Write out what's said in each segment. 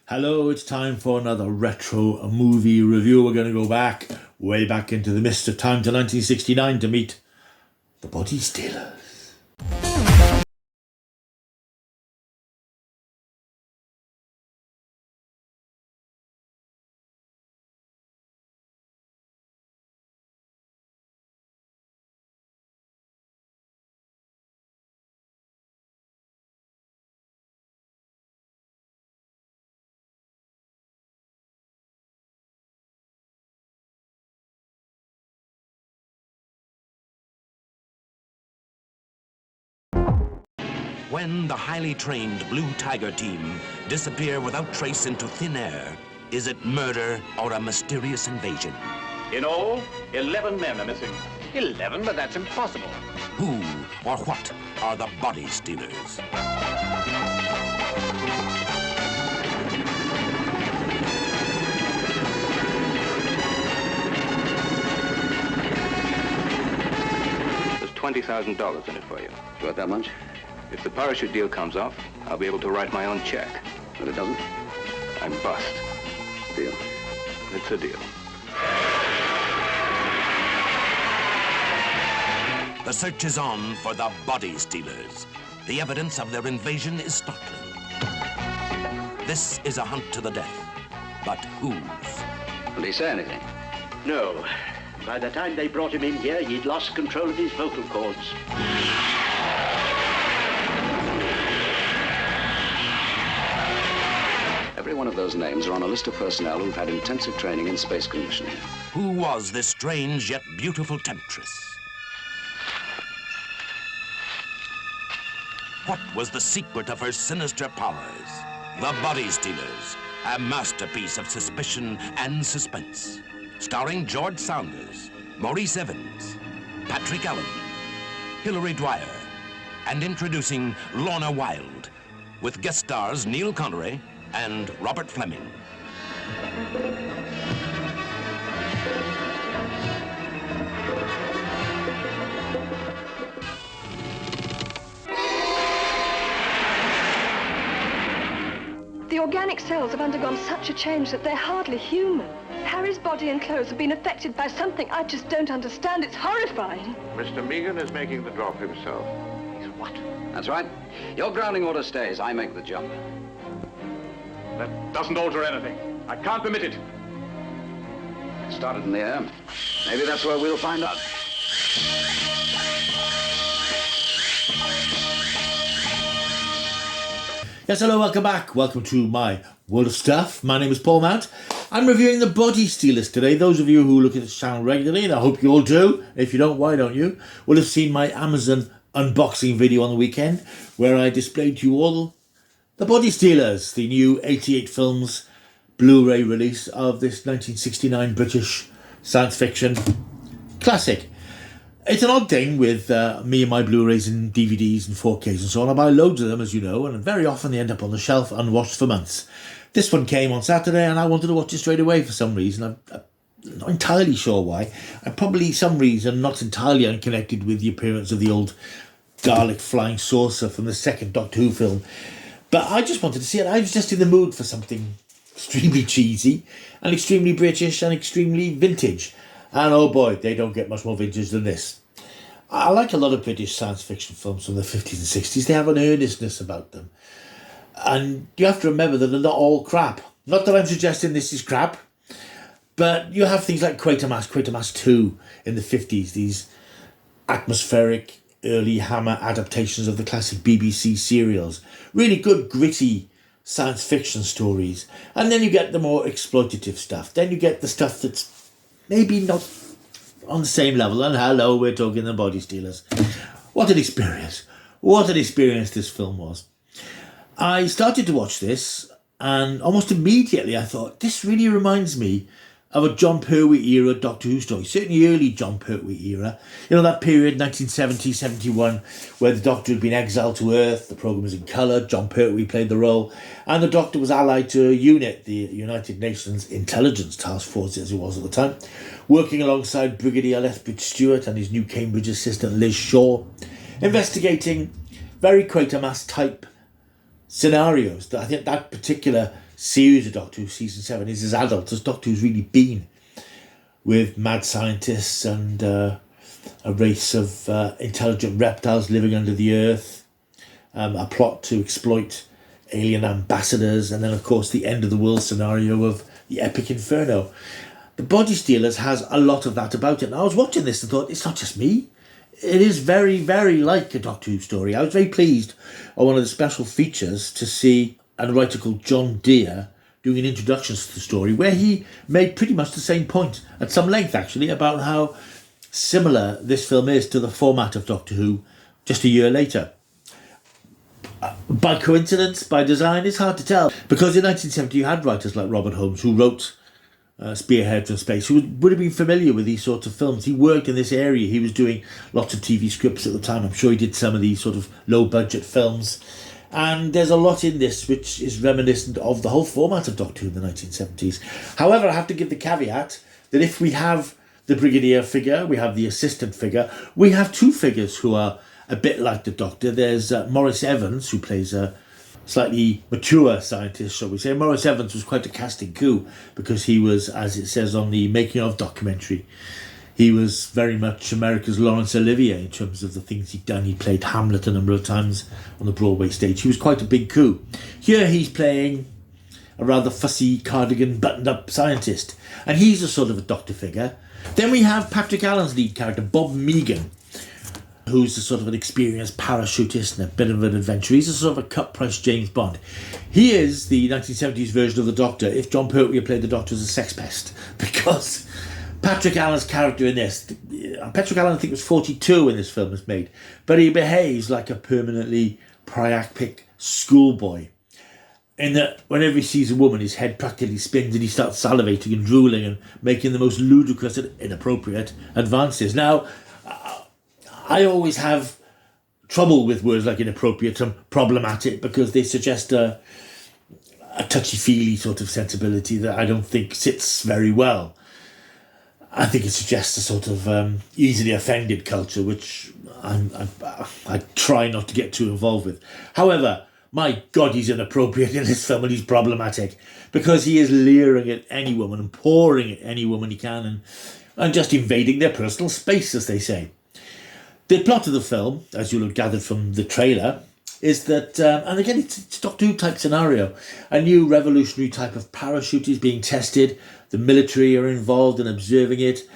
Hello, it's time for another retro movie review. We're going to go back, way back into the mist of time to 1969 to meet the Body Stealers. When the highly trained Blue Tiger team disappear without trace into thin air, is it murder or a mysterious invasion? In all, 11 men are missing. 11? But that's impossible. Who or what are the Body Stealers? There's $20,000 in it for you. Worth that much? If the parachute deal comes off, I'll be able to write my own check. If it doesn't? I'm bust. Deal. It's a deal. The search is on for the Body Stealers. The evidence of their invasion is startling. This is a hunt to the death. But whose? Will he say anything? No. By the time they brought him in here, he'd lost control of his vocal cords. Every one of those names are on a list of personnel who've had intensive training in space conditioning. Who was this strange yet beautiful temptress? What was the secret of her sinister powers? The Body Stealers, a masterpiece of suspicion and suspense. Starring George Saunders, Maurice Evans, Patrick Allen, Hilary Dwyer, and introducing Lorna Wilde, with guest stars Neil Connery and Robert Fleming. The organic cells have undergone such a change that they're hardly human. Harry's body and clothes have been affected by something I just don't understand. It's horrifying. Mr. Megan is making the drop himself. He's what? That's right. Your grounding order stays. I make the jump. That doesn't alter anything. I can't permit it. It started in the air. Maybe that's where we'll find out. Yes, hello, welcome back. Welcome to my World of Stuff. My name is Paul Mount. I'm reviewing the Body Stealers today. Those of you who look at this channel regularly, and I hope you all do, if you don't, why don't you, will have seen my Amazon unboxing video on the weekend, where I displayed to you all the Body Stealers, the new 88 films Blu-ray release of this 1969 British science fiction classic. It's an odd thing with me and my Blu-rays and DVDs and 4Ks and so on. I buy loads of them, as you know, and very often they end up on the shelf unwatched for months. This one came on Saturday and I wanted to watch it straight away for some reason. I'm not entirely sure why. And probably some reason not entirely unconnected with the appearance of the old Dalek flying saucer from the second Doctor Who film. But I just wanted to see it. I was just in the mood for something extremely cheesy and extremely British and extremely vintage. And oh boy, they don't get much more vintage than this. I like a lot of British science fiction films from the 50s and 60s. They have an earnestness about them. And you have to remember that they're not all crap. Not that I'm suggesting this is crap, but you have things like Quatermass 2 in the 50s, these atmospheric early Hammer adaptations of the classic BBC serials. Really good, gritty science fiction stories. And then you get the more exploitative stuff. Then you get the stuff that's maybe not on the same level. And hello, we're talking the Body Stealers. What an experience. What an experience this film was. I started to watch this and almost immediately I thought, this really reminds me of a John Pertwee era Doctor Who story, certainly early John Pertwee era. You know, that period, 1970, 71, where the Doctor had been exiled to Earth, the programme was in colour, John Pertwee played the role, and the Doctor was allied to a unit, the United Nations Intelligence Task Force, as it was at the time, working alongside Brigadier Lethbridge Stewart and his new Cambridge assistant Liz Shaw, investigating very Quatermass type scenarios. I think that particular series of Doctor Who, season 7, is as adult as Doctor Who's really been, with mad scientists and a race of intelligent reptiles living under the earth, a plot to exploit alien ambassadors, and then of course the end of the world scenario of the epic inferno. The Body Stealers has a lot of that about it. And I was watching this and thought, it's not just me. It is very, very like a Doctor Who story. I was very pleased on one of the special features to see a writer called John Deere doing an introduction to the story, where he made pretty much the same point, at some length actually, about how similar this film is to the format of Doctor Who just a year later. By coincidence, by design, it's hard to tell. Because in 1970 you had writers like Robert Holmes, who wrote Spearhead from Space, who would have been familiar with these sorts of films. He worked in this area. He was doing lots of TV scripts at the time. I'm sure he did some of these sort of low-budget films. And there's a lot in this which is reminiscent of the whole format of Doctor Who in the 1970s. However, I have to give the caveat that if we have the Brigadier figure, we have the assistant figure, we have two figures who are a bit like the Doctor. There's Maurice Evans, who plays a slightly mature scientist, shall we say. Maurice Evans was quite a casting coup because he was, as it says on the making of documentary, he was very much America's Laurence Olivier in terms of the things he'd done. He played Hamlet a number of times on the Broadway stage. He was quite a big coup. Here he's playing a rather fussy cardigan buttoned-up scientist, and he's a sort of a Doctor figure. Then we have Patrick Allen's lead character, Bob Megan, who's a sort of an experienced parachutist and a bit of an adventurer. He's a sort of a cut-price James Bond. He is the 1970s version of the Doctor if John Pertwee played the Doctor as a sex pest, because Patrick Allen's character in this, Patrick Allen I think was 42 when this film was made, but he behaves like a permanently priapic schoolboy. In that whenever he sees a woman, his head practically spins and he starts salivating and drooling and making the most ludicrous and inappropriate advances. Now, I always have trouble with words like inappropriate and problematic because they suggest a touchy-feely sort of sensibility that I don't think sits very well. I think it suggests a sort of easily offended culture, which I try not to get too involved with. However, my God, he's inappropriate in this film and he's problematic because he is leering at any woman and pouring at any woman he can and just invading their personal space, as they say. The plot of the film, as you'll have gathered from the trailer, is that, and again, it's a Doctor Who type scenario. A new revolutionary type of parachute is being tested. The military are involved in observing it.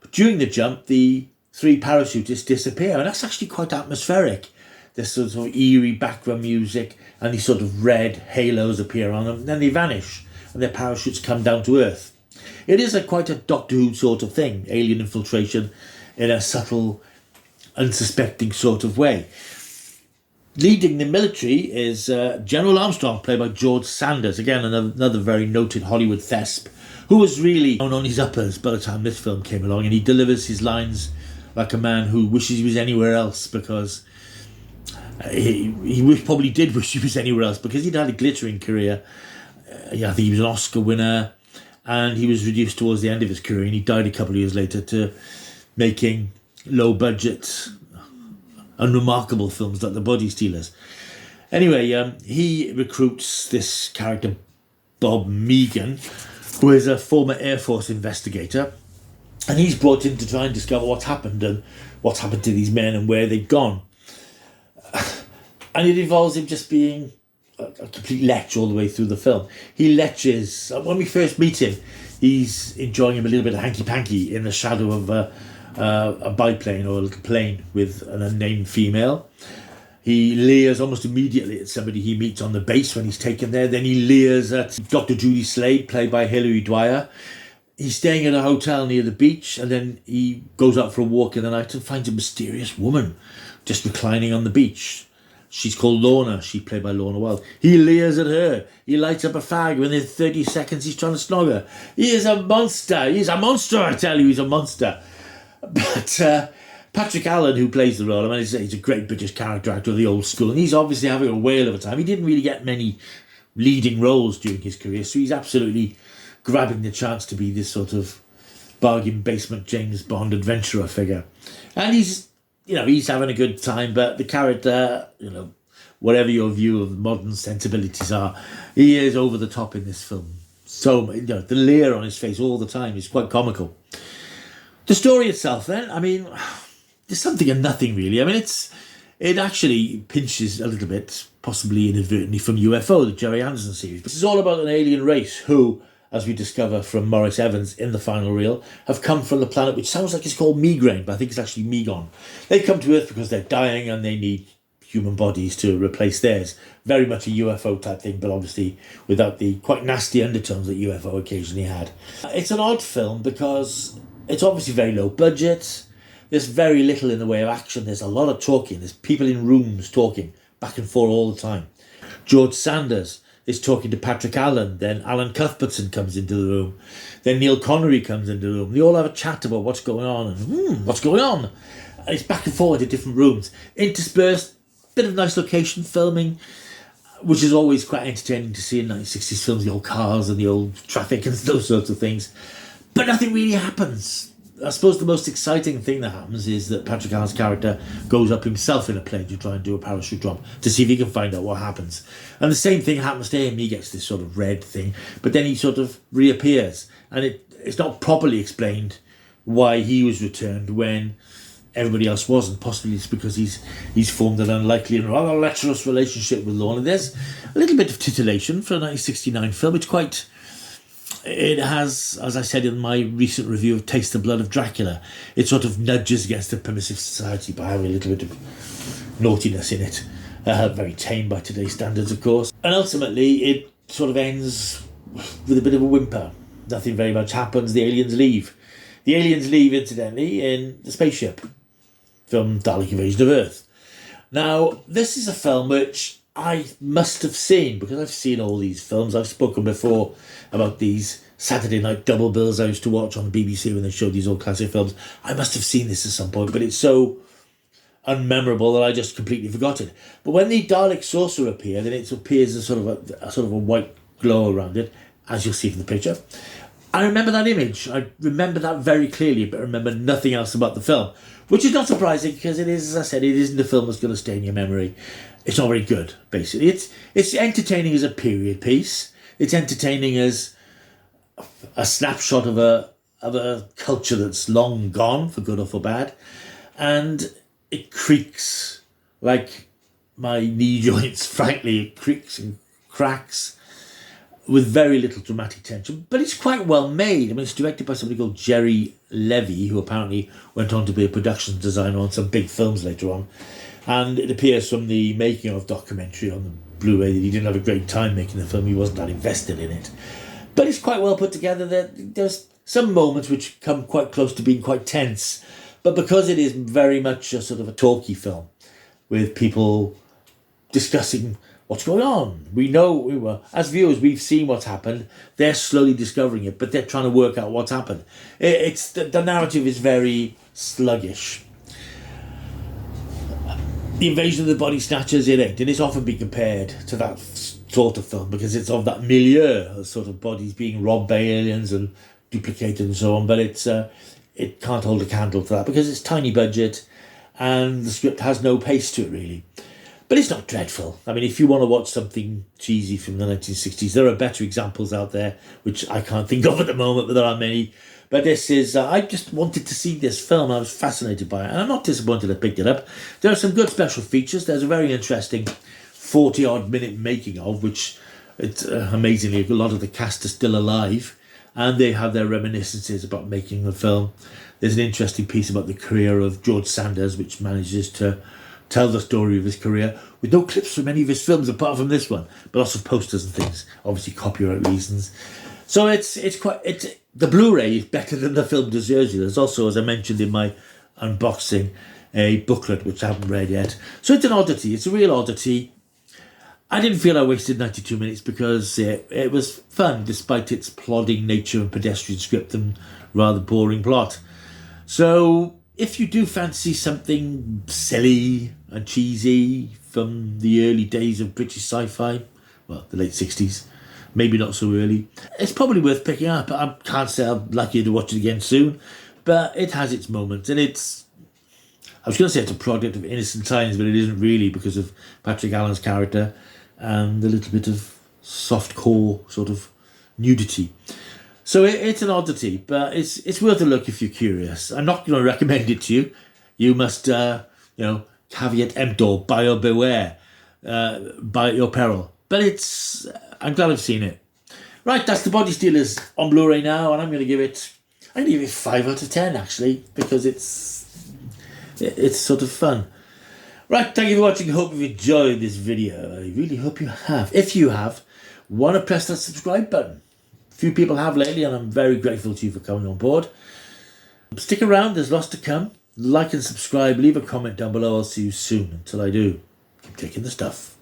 But during the jump, the three parachutists disappear, and that's actually quite atmospheric. There's sort of eerie background music, and these sort of red halos appear on them, and then they vanish, and their parachutes come down to Earth. It is quite a Doctor Who sort of thing, alien infiltration in a subtle, unsuspecting sort of way. Leading the military is General Armstrong, played by George Sanders, again another very noted Hollywood thesp, who was really on his uppers by the time this film came along, and he delivers his lines like a man who wishes he was anywhere else, because he probably did wish he was anywhere else, because he'd had a glittering career. I think he was an Oscar winner, and he was reduced towards the end of his career, and he died a couple of years later to making low-budget, unremarkable films like The Body Stealers. Anyway, he recruits this character, Bob Megan, who is a former Air Force investigator, and he's brought in to try and discover what's happened and what's happened to these men and where they've gone. And it involves him just being a complete lech all the way through the film. He leches. When we first meet him, he's enjoying him a little bit of hanky-panky in the shadow of a biplane or a little plane with an unnamed female. He leers almost immediately at somebody he meets on the base when he's taken there. Then he leers at Dr. Judy Slade, played by Hilary Dwyer. He's staying at a hotel near the beach, and then he goes out for a walk in the night and finds a mysterious woman just reclining on the beach. She's called Lorna. She's played by Lorna Wilde. He leers at her. He lights up a fag. Within 30 seconds, he's trying to snog her. He is a monster. He's a monster, I tell you. He's a monster. But Patrick Allen, who plays the role, I mean, he's a great British character actor of the old school, and he's obviously having a whale of a time. He didn't really get many leading roles during his career, so he's absolutely grabbing the chance to be this sort of bargain basement James Bond adventurer figure. And he's having a good time, but the character, whatever your view of modern sensibilities are, he is over the top in this film. So, the leer on his face all the time is quite comical. The story itself, then, I mean, there's something and nothing really. I mean, it actually pinches a little bit, possibly inadvertently, from UFO, the Jerry Anderson series. This is all about an alien race who, as we discover from Maurice Evans in the final reel, have come from the planet which sounds like it's called Migraine, but I think it's actually Megon. They've come to Earth because they're dying and they need human bodies to replace theirs. Very much a UFO type thing, but obviously without the quite nasty undertones that UFO occasionally had. It's an odd film because it's obviously very low budget. There's very little in the way of action. There's a lot of talking. There's people in rooms talking back and forth all the time. George Sanders is talking to Patrick Allen. Then Alan Cuthbertson comes into the room. Then Neil Connery comes into the room. They all have a chat about what's going on and what's going on. And it's back and forth in different rooms. Interspersed, bit of nice location filming, which is always quite entertaining to see in 1960s films, the old cars and the old traffic and those sorts of things. But nothing really happens. I suppose the most exciting thing that happens is that Patrick Allen's character goes up himself in a plane to try and do a parachute drop to see if he can find out what happens. And the same thing happens to him. He gets this sort of red thing, but then he sort of reappears. And it's not properly explained why he was returned when everybody else wasn't. Possibly it's because he's formed an unlikely and rather lecherous relationship with Lorna. There's a little bit of titillation for a 1969 film. It has, as I said in my recent review of Taste the Blood of Dracula, it sort of nudges against the permissive society by having a little bit of naughtiness in it. Very tame by today's standards, of course. And ultimately, it sort of ends with a bit of a whimper. Nothing very much happens. The aliens leave. The aliens leave, incidentally, in the spaceship from Dalek Invasion of Earth. Now, this is a film which I must have seen, because I've seen all these films. I've spoken before about these Saturday night double bills I used to watch on the BBC when they showed these old classic films. I must have seen this at some point, but it's so unmemorable that I just completely forgot it. But when the Dalek saucer appeared, then it appears as sort of a white glow around it, as you'll see from the picture. I remember that image. I remember that very clearly, but remember nothing else about the film, which is not surprising because it is, as I said, it isn't a film that's going to stay in your memory. It's not very good, basically. It's entertaining as a period piece. It's entertaining as a snapshot of a culture that's long gone, for good or for bad. And it creaks like my knee joints, frankly. It creaks and cracks with very little dramatic tension. But it's quite well made. I mean, it's directed by somebody called Jerry Levy, who apparently went on to be a production designer on some big films later on. And it appears from the making of documentary on the Blu-ray that he didn't have a great time making the film. He wasn't that invested in it. But it's quite well put together. There's some moments which come quite close to being quite tense. But because it is very much a sort of a talky film with people discussing what's going on. We know, as viewers, we've seen what's happened. They're slowly discovering it, but they're trying to work out what's happened. It's the narrative is very sluggish. The Invasion of the Body Snatchers, it ain't, and it's often been compared to that sort of film because it's of that milieu of sort of bodies being robbed by aliens and duplicated and so on, but it can't hold a candle to that because it's tiny budget and the script has no pace to it really. But it's not dreadful. I mean, if you want to watch something cheesy from the 1960s, there are better examples out there, which I can't think of at the moment, but there are many. But this is, I just wanted to see this film. I was fascinated by it, and I'm not disappointed I picked it up. There are some good special features. There's a very interesting 40-odd minute making of, which, it's amazingly, a lot of the cast are still alive, and they have their reminiscences about making the film. There's an interesting piece about the career of George Sanders, which manages to tell the story of his career with no clips from any of his films apart from this one, but lots of posters and things, obviously copyright reasons. So the Blu-ray is better than the film deserves you. There's also, as I mentioned in my unboxing, a booklet which I haven't read yet. So it's an oddity. It's a real oddity. I didn't feel I wasted 92 minutes because it was fun despite its plodding nature and pedestrian script and rather boring plot. So if you do fancy something silly and cheesy from the early days of British sci-fi, well, the late 60s, maybe not so early, it's probably worth picking up. I can't say I'm lucky to watch it again soon, but it has its moments, and I was going to say it's a product of innocent times, but it isn't really, because of Patrick Allen's character and the little bit of soft-core sort of nudity. So it's an oddity, but it's worth a look if you're curious. I'm not going to recommend it to you. You must, caveat emptor, buyer beware, buy at your peril. But I'm glad I've seen it. Right, that's The Body Stealers on Blu-ray now, and I'm going to give it 5 out of 10 actually, because it's sort of fun. Right, thank you for watching. I hope you've enjoyed this video. I really hope you have. If you have, want to press that subscribe button. Few people have lately, and I'm very grateful to you for coming on board. Stick around, there's lots to come. Like and subscribe, leave a comment down below. I'll see you soon. Until I do, keep taking the stuff.